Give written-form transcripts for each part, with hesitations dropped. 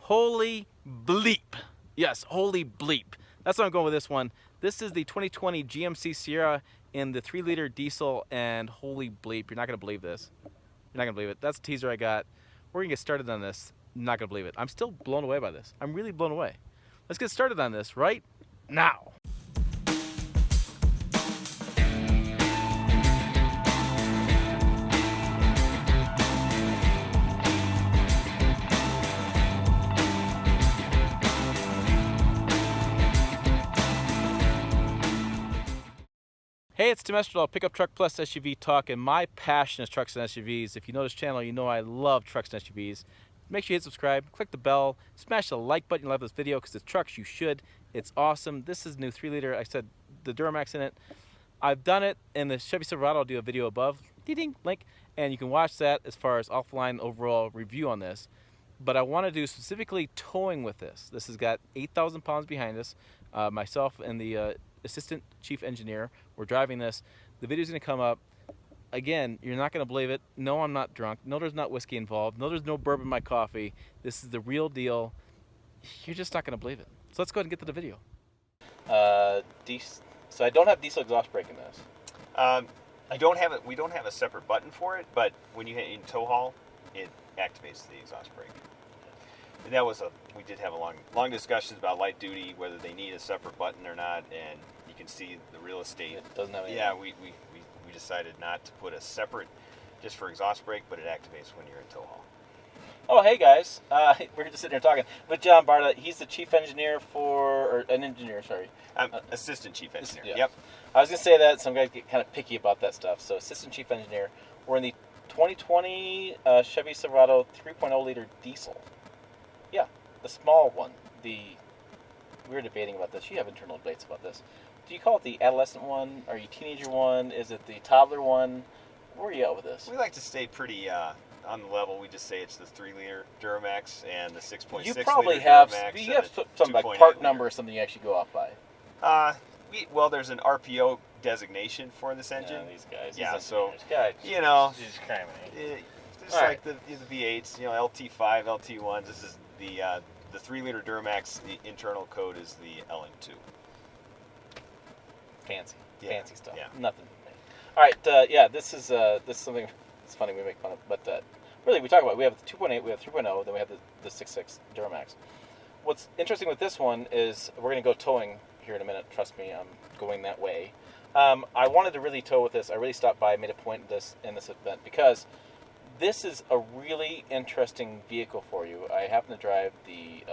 Holy bleep. Yes, holy bleep. That's what I'm going with this one. This is the 2020 GMC Sierra in the 3-liter diesel, and holy bleep, you're not going to believe this. You're not going to believe it. That's the teaser I got. We're going to get started on this. Not going to believe it. I'm still blown away by this. I'm really blown away. Let's get started on this right now. Hey, it's Tim Esterdahl, Pickup Truck Plus SUV Talk, and my passion is trucks and SUVs. If you know this channel, you know I love trucks and SUVs. Make sure you hit subscribe, click the bell, smash the like button. You love this video because it's trucks. You should. It's awesome. This is new 3-liter. I said the Duramax in it. I've done it in the Chevy Silverado. I'll do a video above, ding, link, and you can watch that as far as offline overall review on this. But I want to do specifically towing with this. This has got 8,000 pounds behind us. Myself and the assistant chief engineer, we're driving this. The video's going to come up. Again, you're not going to believe it. No, I'm not drunk. No, there's not whiskey involved. No, there's no bourbon in my coffee. This is the real deal. You're just not going to believe it. So let's go ahead and get to the video. So I don't have diesel exhaust brake in this. I don't have it. We don't have a separate button for it, but when you hit in tow haul, it activates the exhaust brake. And that was we did have a long discussions about light duty, whether they need a separate button or not, and you can see the real estate. It doesn't have anything. Yeah, we decided not to put a separate just for exhaust brake, but it activates when you're in tow haul. Oh, hey guys, we're just sitting here talking. But John Barta, he's the chief engineer Assistant chief engineer. Yeah. Yep. I was gonna say that some guys get kind of picky about that stuff. So assistant chief engineer. We're in the 2020 Chevy Silverado 3.0 liter diesel. Yeah, the small one. We were debating about this. You have internal debates about this. Do you call it the adolescent one? Are you teenager one? Is it the toddler one? Where are you at with this? We like to stay pretty on the level. We just say it's the 3-liter Duramax and the 6.6 You probably liter have. Duramax. You have something like part number or something you actually go off by. Well, there's an RPO designation for this engine. Yeah, these guys. Yeah, these so guys, you know, just cramming. just like the V8s, you know, LT5, LT1s. This is the 3-liter Duramax. The internal code is the LM2. Fancy stuff. Yeah. Nothing. All right. This is something. It's funny we make fun of, but really we talk about. We have the 2.8, we have 3.0, then we have the 6.6 Duramax. What's interesting with this one is we're going to go towing here in a minute. Trust me, I'm going that way. I wanted to really tow with this. I really stopped by, made a point in this event because this is a really interesting vehicle for you. I happen to drive the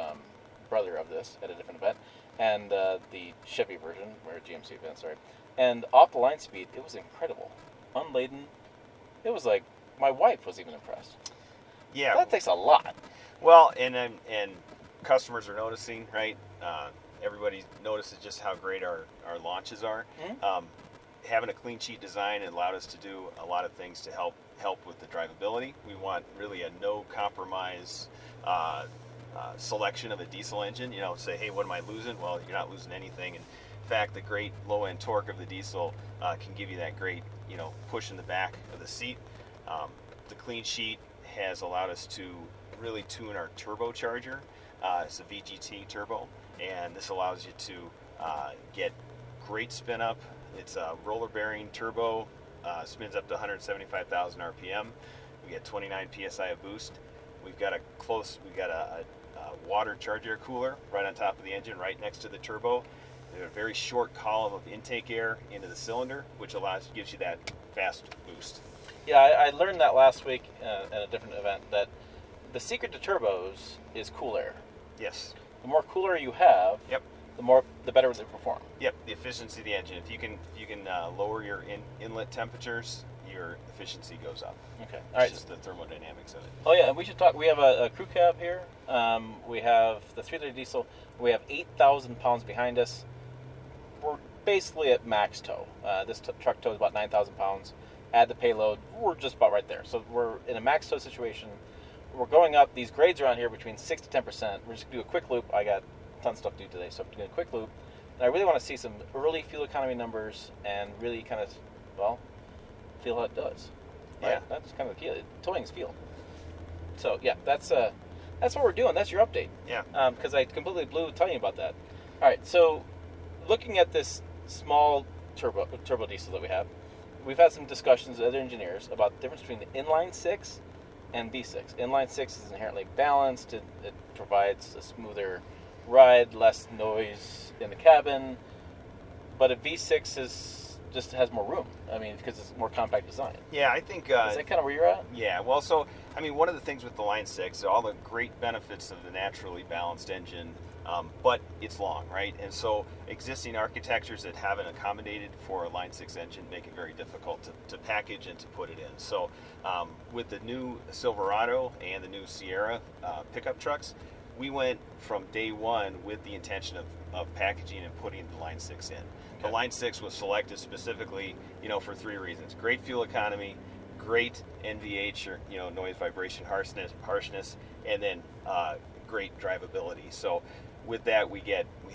brother of this at a different event, and the Chevy version, or GMC event, sorry. And off the line speed, it was incredible. Unladen, it was like my wife was even impressed. Yeah, that takes a lot. Well, and customers are noticing, right? Everybody notices just how great our launches are. Mm-hmm. Having a clean sheet design allowed us to do a lot of things to help with the drivability. We want really a no compromise selection of a diesel engine. You know, say, hey, what am I losing? Well, you're not losing anything. And in fact, the great low end torque of the diesel can give you that great, you know, push in the back of the seat. The clean sheet has allowed us to really tune our turbocharger. It's a VGT turbo, and this allows you to get great spin up. It's a roller bearing turbo, spins up to 175,000 RPM. We get 29 psi of boost. We've got a water charge air cooler right on top of the engine, right next to the turbo. We have a very short column of intake air into the cylinder, which gives you that fast boost. Yeah, I learned that last week at a different event that the secret to turbos is cool air. Yes. The more cool air you have, yep, the better they perform. Yep, the efficiency of the engine. If you can lower your inlet temperatures, your efficiency goes up. Okay. All right. It's just the thermodynamics of it. Oh yeah, and we should talk. We have a crew cab here. We have the 3-liter diesel. We have 8,000 pounds behind us. We're basically at max tow. This truck tows about 9,000 pounds. Add the payload, we're just about right there. So we're in a max tow situation. We're going up. These grades are on here between 6 to 10%. We're just going to do a quick loop. I got a ton of stuff to do today, so I'm doing a quick loop. And I really want to see some early fuel economy numbers and really kind of, feel how it does. Right? Yeah. That's kind of the key. Towing is feel. So, yeah, that's That's what we're doing. That's your update. Yeah. Because I completely blew telling you about that. All right. So, looking at this small turbo diesel that we have, we've had some discussions with other engineers about the difference between the Inline-six and V6. Inline-six is inherently balanced. It provides a smoother ride, less noise in the cabin. But a V6 just has more room. I mean, because it's more compact design. Yeah, I think... is that kind of where you're at? Yeah, well, so, I mean, one of the things with the Line-6 are all the great benefits of the naturally balanced engine, but it's long, right? And so existing architectures that haven't accommodated for a Line-6 engine make it very difficult to package and to put it in. So with the new Silverado and the new Sierra pickup trucks, we went from day one with the intention of packaging and putting the Line-6 in. The Line-6 was selected specifically, for 3 reasons: great fuel economy, great NVH, or noise, vibration, harshness, and then great drivability. So with that, we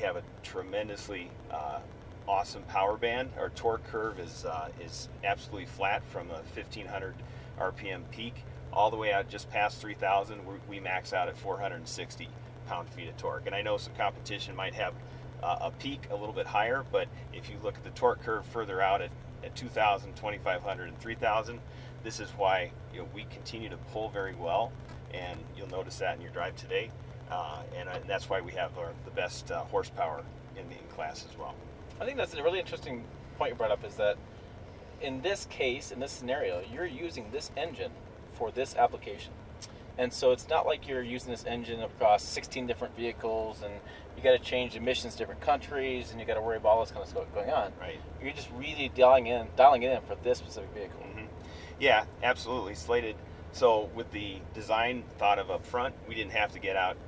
have a tremendously awesome power band. Our torque curve is absolutely flat from a 1500 RPM peak all the way out just past 3000. We max out at 460 pound-feet of torque. And I know some competition might have a peak a little bit higher, but if you look at the torque curve further out at 2000, 2500, and 3000, this is why we continue to pull very well, and you'll notice that in your drive today. And that's why we have the best horsepower in class as well. I think that's a really interesting point you brought up, is that in this case, in this scenario, you're using this engine for this application. And so it's not like you're using this engine across 16 different vehicles and you got to change emissions to different countries and you got to worry about all this kind of stuff going on. Right. You're just really dialing it in for this specific vehicle. Mm-hmm. Yeah, absolutely. Slated. So with the design thought of up front, we didn't have to get out,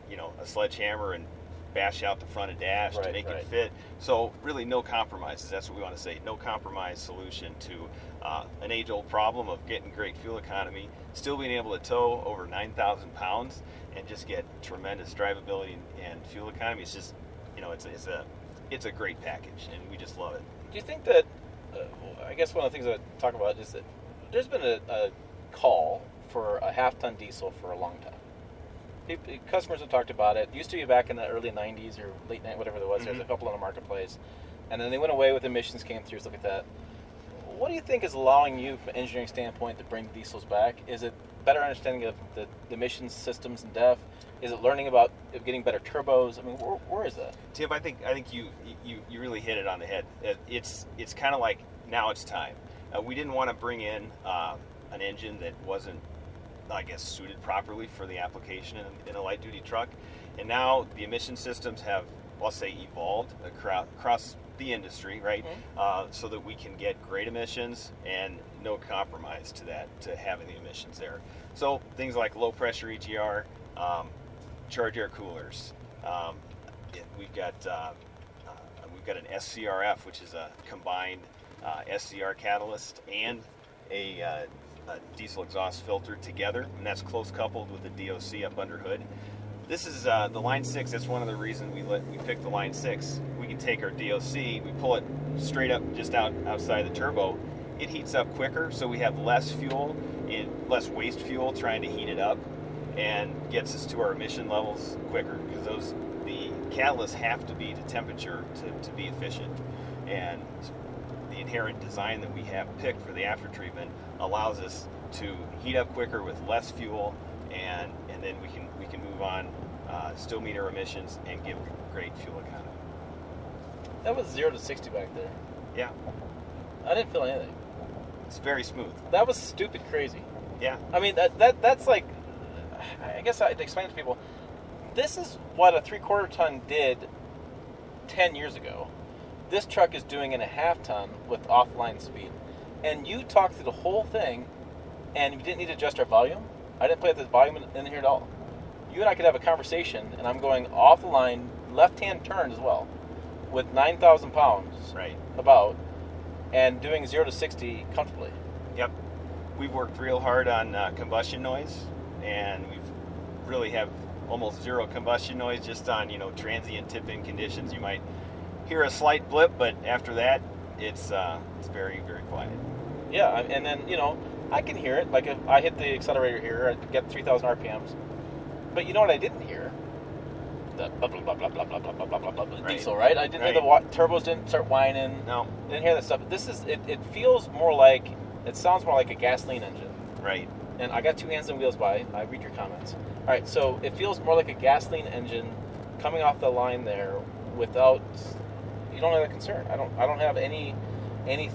a sledgehammer and bash out the front and dash to make it fit. So really no compromises. That's what we want to say. No compromise solution to an age-old problem of getting great fuel economy, still being able to tow over 9,000 pounds and just get tremendous drivability and fuel economy. It's just, it's a great package, and we just love it. Do you think that, I guess one of the things I talk about is that there's been a call for a half-ton diesel for a long time. Customers have talked about it. It used to be back in the early 90s or late 90s, whatever there was. There's a couple in the marketplace. And then they went away with emissions came through, stuff like that. What do you think is allowing you, from an engineering standpoint, to bring diesels back? Is it better understanding of the emissions systems and DEF? Is it learning about getting better turbos? I mean, where is that? Tim, I think you really hit it on the head. It's kind of like now it's time. We didn't want to bring in an engine that wasn't, I guess, suited properly for the application in a light-duty truck. And now the emission systems have, I'll say, evolved across the industry, right? Mm-hmm. So that we can get great emissions and no compromise to having the emissions there. So things like low-pressure EGR, charge air coolers. We've got an SCRF, which is a combined SCR catalyst and a diesel exhaust filter together, and that's close coupled with the DOC up under hood. This is the Line-6. That's one of the reasons we picked the Line-6. We can take our DOC, we pull it straight up just outside the turbo. It heats up quicker, so we have less fuel, less waste fuel trying to heat it up, and gets us to our emission levels quicker, because the catalysts have to be to temperature to be efficient. And the inherent design that we have picked for the after treatment allows us to heat up quicker with less fuel, and then we can move on, still meet our emissions and give great fuel economy. That was 0 to 60 back there. Yeah. I didn't feel anything. It's very smooth. That was stupid crazy. Yeah. I mean, that's like, I guess I'd explain to people, this is what a 3/4 ton did 10 years ago. This truck is doing in a half ton with offline speed. And you talked through the whole thing, and you didn't need to adjust our volume. I didn't play with this volume in here at all. You and I could have a conversation, and I'm going off the line, left-hand turn as well, with 9,000 pounds, right, about, and doing 0 to 60 comfortably. Yep. We've worked real hard on combustion noise, and we've really have almost zero combustion noise just on, transient tip-in conditions. You might hear a slight blip, but after that, it's very, very quiet. Yeah, and then, I can hear it. Like if I hit the accelerator here, I get 3,000 RPMs. But you know what I didn't hear? The blah blah blah blah blah blah blah blah blah blah blah Right. diesel, right? I didn't hear the turbos didn't start whining. No. Didn't hear that stuff. It feels more like, it sounds more like a gasoline engine. Right. And I got 2 hands and wheels by. I read your comments. All right, so it feels more like a gasoline engine coming off the line there without. You don't have that concern. I don't have any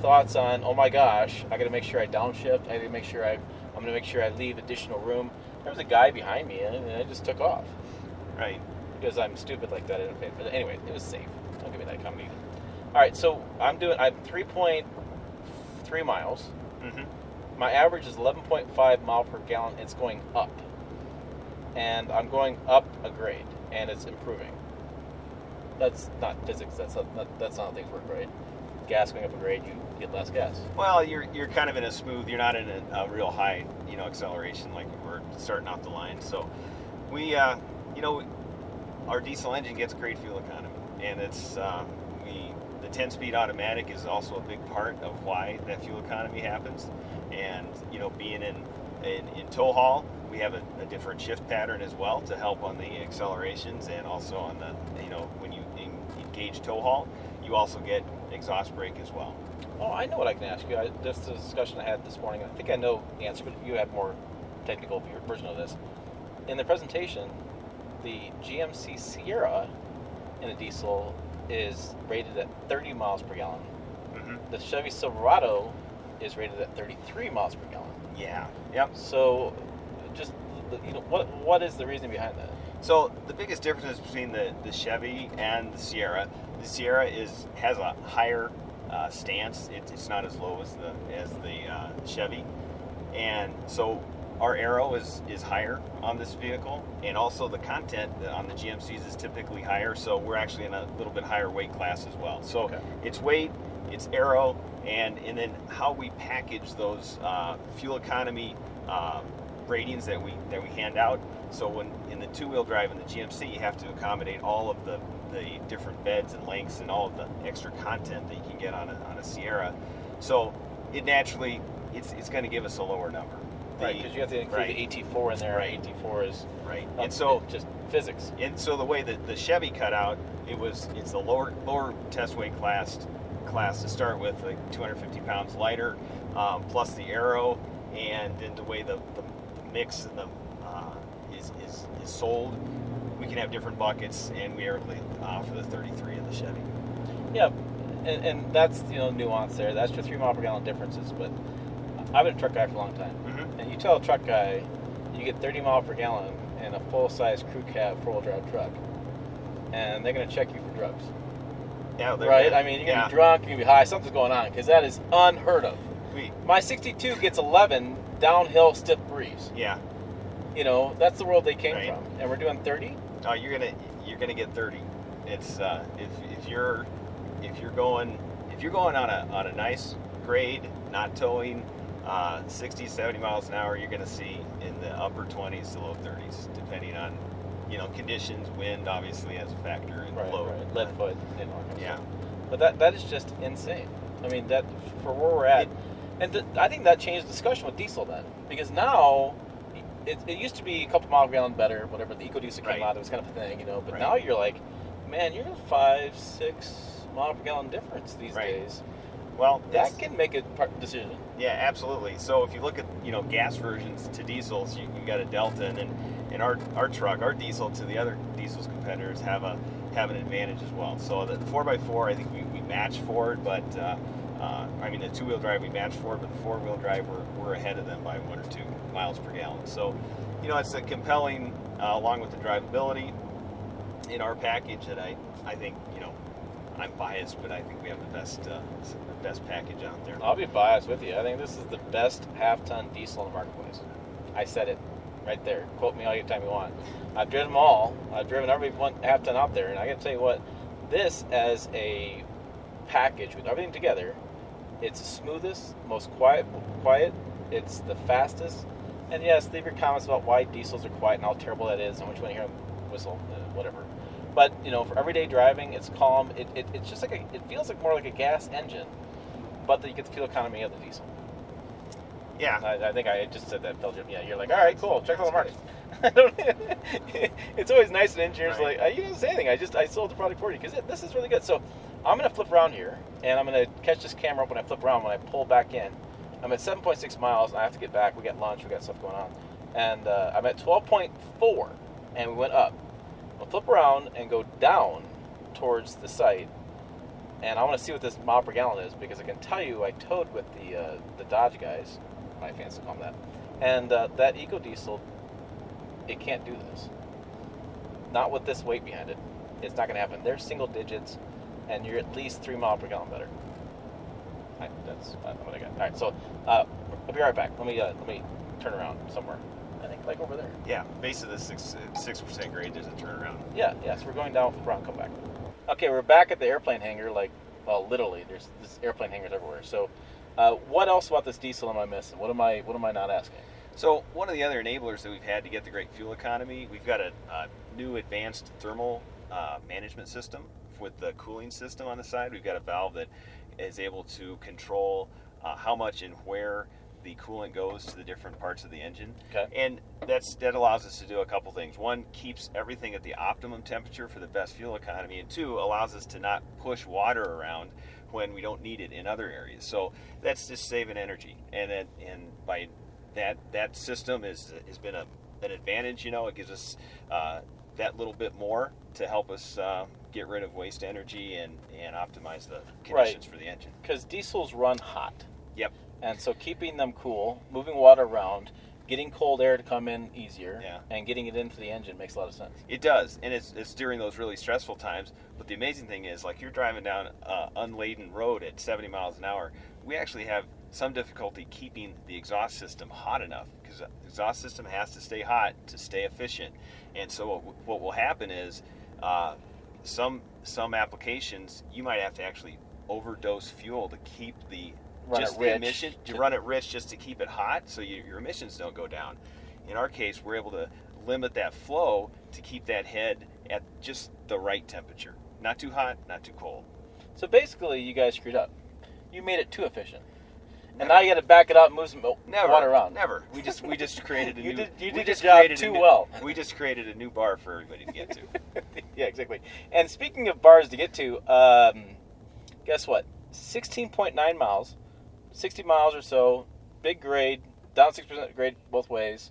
thoughts on. Oh my gosh, I got to make sure I downshift. I got to make sure I'm going to make sure I leave additional room. There was a guy behind me, and I just took off. Right. Because I'm stupid like that. I didn't pay. But anyway, it was safe. Don't give me that comment either. All right, so I'm 3.3 miles. Mm-hmm. My average is 11.5 mile per gallon. It's going up, and I'm going up a grade, and it's improving. That's not physics. That's not how things work, right? Gas going up a grade, you get less gas. Well, you're kind of in a smooth. You're not in a real high, acceleration like we're starting off the line. So we, our diesel engine gets great fuel economy, and it's the 10-speed automatic is also a big part of why that fuel economy happens. And being in tow haul, we have a different shift pattern as well to help on the accelerations, and also on the when you engage tow haul, you also get exhaust brake as well. Oh, I know what I can ask you. Just a discussion I had this morning. I think I know the answer, but you have more technical version of this. In the presentation, the GMC Sierra in a diesel is rated at 30 miles per gallon. Mm-hmm. The Chevy Silverado is rated at 33 miles per gallon. Yeah. Yep. So, just what is the reason behind that? So the biggest difference between the Chevy and the Sierra has a higher stance. It's not as low as the Chevy, and so our aero is higher on this vehicle, and also the content on the GMCs is typically higher. So we're actually in a little bit higher weight class as well. So it's weight, it's aero, and then how we package those fuel economy ratings that we hand out. So when in the 2-wheel drive in the GMC, you have to accommodate all of the different beds and lengths and all of the extra content that you can get on a Sierra. So it naturally it's going to give us a lower number. Right, because you have to include the AT4 in there. Right. AT4 is right, and so just physics. And so the way that the Chevy cut out, it's a lower test weight class to start with, like 250 pounds lighter, plus the aero, and then the way the mix and the is sold, we can have different buckets, and we are for the 33 in the Chevy. Yeah, and that's nuance there. That's your 3 mile per gallon differences. But I've been a truck guy for a long time, mm-hmm. and you tell a truck guy you get 30 mile per gallon in a full size crew cab 4-wheel drive truck, and they're going to check you for drugs. Yeah, right. I mean, you're going to be drunk, you're going to be high, something's going on, because that is unheard of. My 62 gets 11 downhill stiff breeze. Yeah. That's the world they came from, and we're doing 30. Oh, you're gonna get 30. It's if you're going on a nice grade, not towing, 60, 70 miles an hour, you're gonna see in the upper 20s to low 30s, depending on conditions. Wind obviously has a factor in load. Right. Lead foot, yeah. But that is just insane. I mean, that for where we're at, I think that changed the discussion with diesel then, because now. It used to be a couple mile per gallon better, whatever, the EcoDiesel came out, it was kind of a thing, but now you're like, man, you're a 5-6 mile per gallon difference these days. Well, that can make a decision. Yeah, absolutely. So if you look at gas versions to diesels, you got a delta, and in our truck, our diesel to the other diesels competitors have an advantage as well. So the 4x4, I think we match Ford, but the 2-wheel drive we match Ford, but the 4-wheel drive we're ahead of them by 1 or 2 miles per gallon. So it's a compelling, along with the drivability in our package, that I think I'm biased, but I think we have the best package out there. I'll be biased with you. I think this is the best half-ton diesel in the marketplace. I said it right there. Quote me all your time you want. I've driven them all. I've driven every one half-ton out there, and I got to tell you what, this as a package with everything together, it's the smoothest, most quiet. It's the fastest. And yes, leave your comments about why diesels are quiet and how terrible that is, and which one you hear them whistle, whatever. But for everyday driving, it's calm. It's just it feels like more like a gas engine, but you get the fuel economy of the diesel. Yeah, I think I just said that, Belgium. Yeah, you're like, all right, cool. Check out the market. I don't. It's always nice when engineers Right. like, you didn't say anything. I sold the product for you because this is really good. So I'm gonna flip around here, and I'm gonna catch this camera up when I flip around. When I pull back in, I'm at 7.6 miles, and I have to get back. We got lunch. We got stuff going on, and I'm at 12.4, and we went up. I'll flip around and go down towards the site, and I want to see what this mile per gallon is because I can tell you I towed with the Dodge guys. My fans call them that, and that EcoDiesel. It can't do this. Not with this weight behind it. It's not going to happen. They're single digits, and you're at least 3 miles per gallon better. That's what I got. All right, so I'll be right back. Let me turn around somewhere. I think like over there. Yeah, base of the 6% grade, there's a turnaround. Yeah. So we're going down, flip around, come back. Okay, we're back at the airplane hangar. Well, literally, there's airplane hangars everywhere. So, what else about this diesel am I missing? What am I not asking? So one of the other enablers that we've had to get the great fuel economy, we've got a new advanced thermal management system with the cooling system on the side. We've got a valve that is able to control how much and where the coolant goes to the different parts of the engine. Okay. And that allows us to do a couple things. One, keeps everything at the optimum temperature for the best fuel economy, and two, allows us to not push water around when we don't need it in other areas. So that's just saving energy. And by that system has been an advantage. It gives us that little bit more to help us get rid of waste energy and optimize the conditions for the engine. Because diesels run hot. Yep. And so keeping them cool, moving water around, getting cold air to come in easier, and getting it into the engine makes a lot of sense. It does, and it's during those really stressful times. But the amazing thing is, like, you're driving down an unladen road at 70 miles an hour, we actually have some difficulty keeping the exhaust system hot enough because the exhaust system has to stay hot to stay efficient. And so what will happen is some applications you might have to actually overdose fuel to keep the emission. You run it rich just to keep it hot so your emissions don't go down. In our case, we're able to limit that flow to keep that head at just the right temperature. Not too hot, not too cold. So basically, you guys screwed up. You made it too efficient. And now you got to back it up and move some water around. Never. We just created a you new. You did your job too well. We just created a new bar for everybody to get to. Yeah, exactly. And speaking of bars to get to, guess what? 16.9 miles, 60 miles or so, big grade, down 6% grade both ways,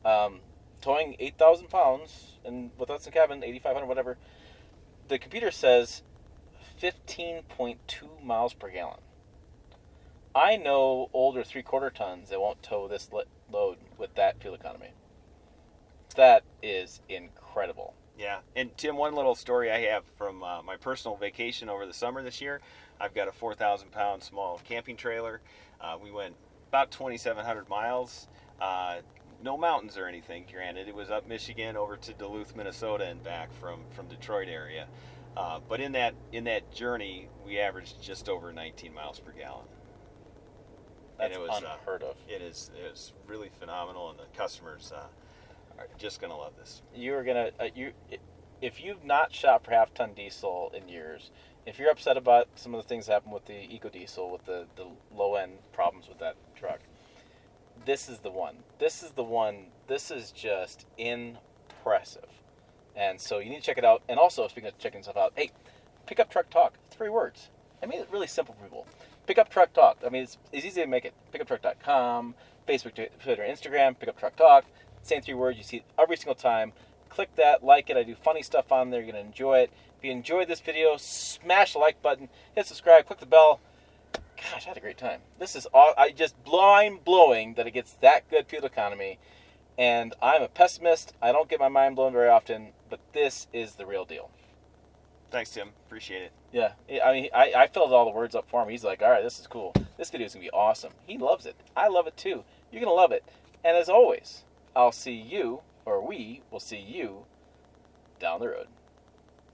towing 8,000 pounds, and with us in cabin, 8,500, whatever. The computer says 15.2 miles per gallon. I know older 3/4 tons that won't tow this load with that fuel economy. That is incredible. Yeah, and Tim, one little story I have from my personal vacation over the summer this year. I've got a 4,000-pound small camping trailer. We went about 2,700 miles. No mountains or anything, granted. It was up Michigan over to Duluth, Minnesota, and back from Detroit area. But in that journey, we averaged just over 19 miles per gallon. That's and it was unheard of. It is really phenomenal, and the customers are just going to love this. You're gonna if you've not shopped for half-ton diesel in years, if you're upset about some of the things that happen with the EcoDiesel, with the low-end problems with that truck, this is the one. This is just impressive. And so you need to check it out. And also, speaking of checking stuff out, hey, Pickup Truck Talk, 3 words. I made it really simple for people. Pickup Truck Talk. I mean, it's easy to make it. PickupTruck.com, Facebook, Twitter, Instagram, Pickup Truck Talk. Same 3 words. You see it every single time. Click that, like it. I do funny stuff on there. You're going to enjoy it. If you enjoyed this video, smash the like button, hit subscribe, click the bell. Gosh, I had a great time. This is all, just mind-blowing that it gets that good fuel economy. And I'm a pessimist. I don't get my mind blown very often, but this is the real deal. Thanks, Tim. Appreciate it. Yeah, I mean, I filled all the words up for him. He's like, all right, this is cool. This video is going to be awesome. He loves it. I love it too. You're going to love it. And as always, I'll see you, or we will see you, down the road.